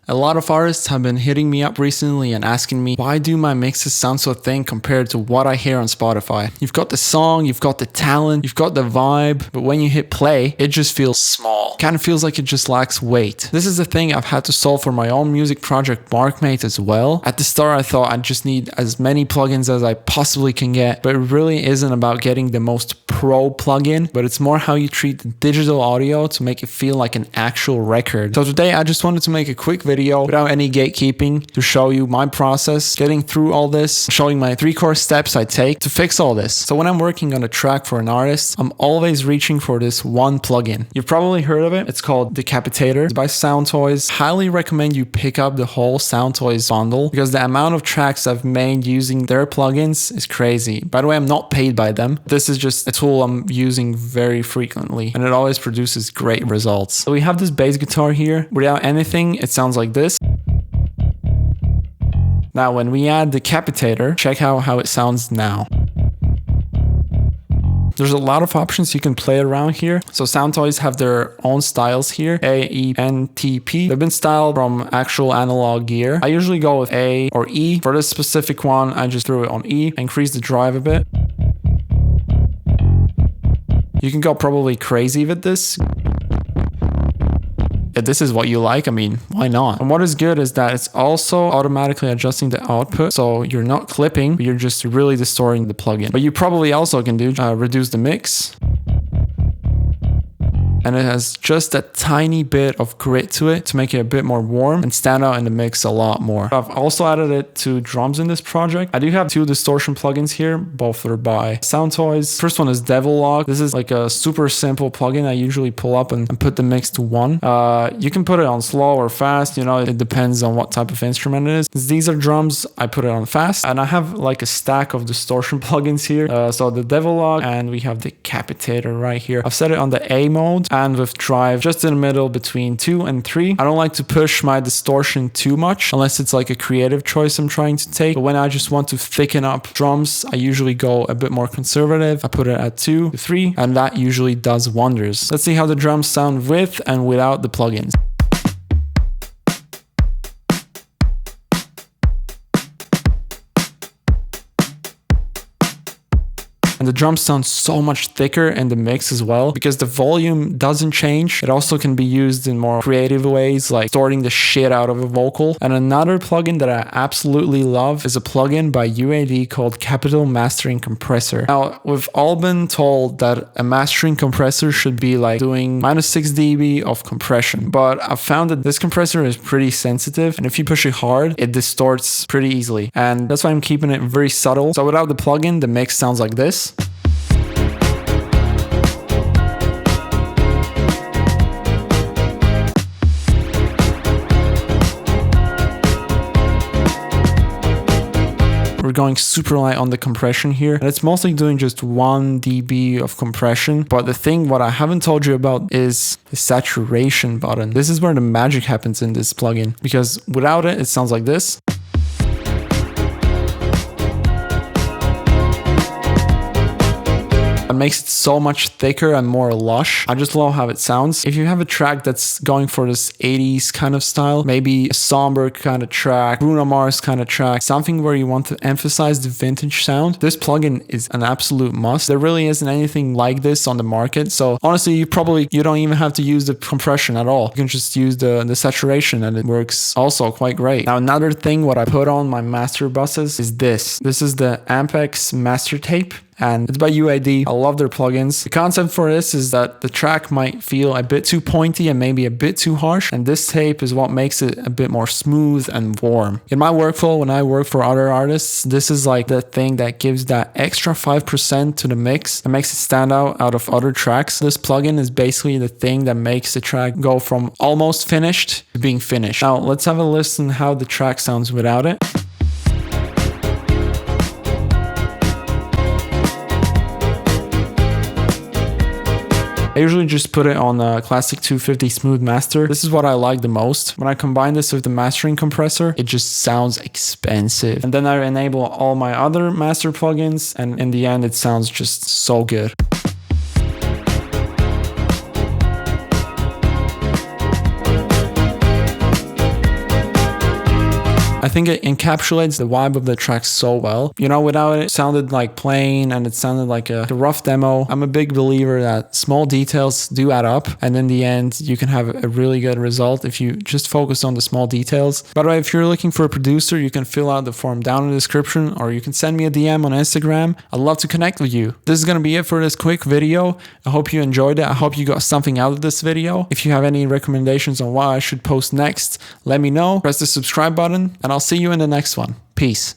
A lot of artists have been hitting me up recently and asking me, why do my mixes sound so thin compared to what I hear on Spotify? You've got the song, you've got the talent, you've got the vibe, but when you hit play, it just feels small. Kind of feels like it just lacks weight. This is the thing I've had to solve for my own music project MarkMate as well. At the start, I thought I'd just need as many plugins as I possibly can get, but it really isn't about getting the most pro plugin, but it's more how you treat the digital audio to make it feel like an actual record. So today I just wanted to make a quick video without any gatekeeping to show you my process, getting through all this, showing my 3 core steps I take to fix all this. So when I'm working on a track for an artist, I'm always reaching for this one plugin. You've probably heard of it. It's called Decapitator. It's by Soundtoys. Highly recommend you pick up the whole Soundtoys bundle because the amount of tracks I've made using their plugins is crazy. By the way, I'm not paid by them. This is just a tool I'm using very frequently and it always produces great results. So we have this bass guitar here. Without anything, it sounds like this. Now when we add the Decapitator, check out how it sounds now. There's a lot of options you can play around here. So Soundtoys have their own styles here, A, E, N, T, P. They've been styled from actual analog gear. I usually go with A or E. For this specific one, I just threw it on E, increase the drive a bit. You can go probably crazy with this. If this is what you like, I mean, why not? And what is good is that it's also automatically adjusting the output. So you're not clipping, but you're just really distorting the plugin. But you probably also can do reduce the mix. And it has just a tiny bit of grit to it to make it a bit more warm and stand out in the mix a lot more. I've also added it to drums in this project. I do have 2 distortion plugins here. Both are by Soundtoys. First one is Devil Lock. This is like a super simple plugin I usually pull up and put the mix to 1. You can put it on slow or fast. You know, it depends on what type of instrument it is. Since these are drums, I put it on fast. And I have like a stack of distortion plugins here. So the Devil Lock and we have the Decapitator right here. I've set it on the A mode and with drive just in the middle between 2 and 3. I don't like to push my distortion too much unless it's like a creative choice I'm trying to take. But when I just want to thicken up drums, I usually go a bit more conservative. I put it at 2 to 3 and that usually does wonders. Let's see how the drums sound with and without the plugins. And the drums sound so much thicker in the mix as well because the volume doesn't change. It also can be used in more creative ways like distorting the shit out of a vocal. And another plugin that I absolutely love is a plugin by UAD called Capital Mastering Compressor. Now, we've all been told that a mastering compressor should be like doing -6 dB of compression, but I've found that this compressor is pretty sensitive and if you push it hard, it distorts pretty easily. And that's why I'm keeping it very subtle. So without the plugin, the mix sounds like this. We're going super light on the compression here. And it's mostly doing just 1 dB of compression. But the thing what I haven't told you about is the saturation button. This is where the magic happens in this plugin. Because without it, it sounds like this. It makes it so much thicker and more lush. I just love how it sounds. If you have a track that's going for this 80s kind of style, maybe a somber kind of track, Bruno Mars kind of track, something where you want to emphasize the vintage sound, this plugin is an absolute must. There really isn't anything like this on the market. So honestly, you don't even have to use the compression at all. You can just use the saturation and it works also quite great. Now, another thing what I put on my master buses is this. This is the Ampex Master Tape. And it's by UAD. I love their plugins. The concept for this is that the track might feel a bit too pointy and maybe a bit too harsh. And this tape is what makes it a bit more smooth and warm. In my workflow, when I work for other artists, this is like the thing that gives that extra 5% to the mix and makes it stand out of other tracks. This plugin is basically the thing that makes the track go from almost finished to being finished. Now, let's have a listen how the track sounds without it. I usually just put it on a classic 250 smooth master. This is what I like the most. When I combine this with the mastering compressor, it just sounds expensive. And then I enable all my other master plugins, and in the end, it sounds just so good. I think it encapsulates the vibe of the track so well. You know, without it, it sounded like plain and it sounded like a rough demo. I'm a big believer that small details do add up, and in the end, you can have a really good result if you just focus on the small details. By the way, if you're looking for a producer, you can fill out the form down in the description, or you can send me a DM on Instagram. I'd love to connect with you. This is going to be it for this quick video. I hope you enjoyed it. I hope you got something out of this video. If you have any recommendations on what I should post next, let me know. Press the subscribe button, and I'll see you in the next one. Peace.